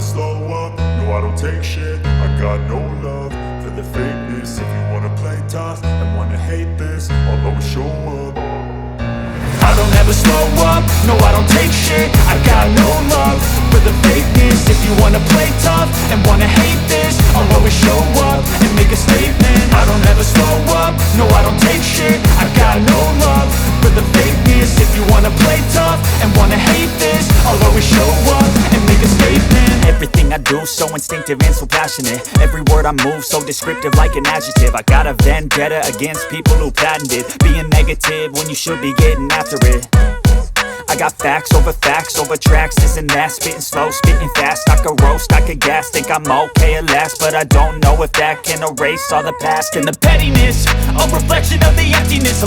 slow up, no I don't take shit. I got no love for the fakeness. If you wanna play tough and wanna hate this, I'll always show up. I don't ever slow up, no I don't take shit. I got no love for the fakeness. If you wanna play tough and wanna hate this, I'll always show up and make a statement. I don't ever slow up, no I don't take shit. I got no love for the fakeness. If you wanna play tough and wanna hate this, I'll always show up and make a statement. Everything I do so instinctive and so passionate. Every word I move so descriptive like an adjective. I got a vendetta against people who patented being negative when you should be getting after it. I got facts over tracks, this and that. Spitting slow, spitting fast, I could roast, I could gas. Think I'm okay at last, but I don't know if that can erase all the past. And the pettiness, a reflection of the emptiness.